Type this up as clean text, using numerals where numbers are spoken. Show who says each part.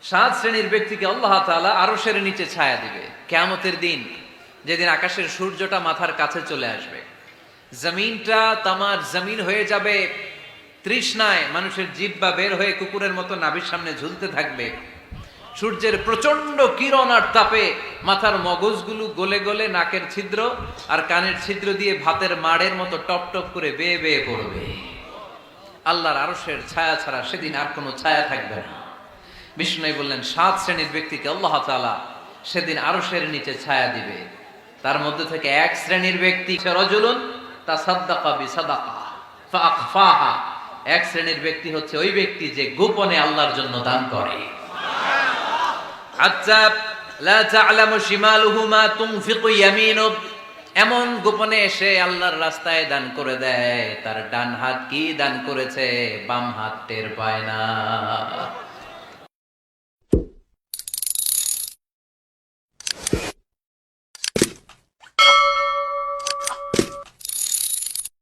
Speaker 1: সাত শ্রেণীর ব্যক্তিকে আল্লাহ তাআলা আরশের নিচে ছায়া দিবে কিয়ামতের দিন, যেদিন আকাশের সূর্যটা মাথার কাছে চলে আসবে, জমিনটা তামার জমিন হয়ে যাবে তৃষ্ণায়, মানুষের জিহ্বা বের হয়ে কুকুরের মতো নাভির সামনে ঝুলতে থাকবে। সূর্যের প্রচন্ড কিরণ আর তাপে মাথার মগজগুলো গলে গলে নাকের ছিদ্র আর কানের ছিদ্র দিয়ে ভাতের মাড়ের মতো টপ টপ করে বেয়ে বেয়ে পড়বে। আল্লাহর আরশের ছায়া ছাড়া সেদিন আর কোনো ছায়া থাকবে না। বিষ্ণু বললেন, সাত শ্রেণীর ব্যক্তিকে আল্লাহ তাআলা সেদিন আরশের নিচে ছায়া দিবে। তার মধ্যে থেকে এক শ্রেণীর ব্যক্তি রাজুলুন তাসাদ্দাকা বিসাদাকা ফাআখফাহা, এক শ্রেণীর ব্যক্তি হচ্ছে ওই ব্যক্তি যে গোপনে আল্লাহর জন্য দান করে। আচ্ছা, লা তা'লামু শিমালুহু মা তুনফিকু ইয়ামিনুহু, এমন গোপনে এসে আল্লাহর রাস্তায় দান করে দেয়, তার ডান হাত কি দান করেছে বাম হাত টের পায় না।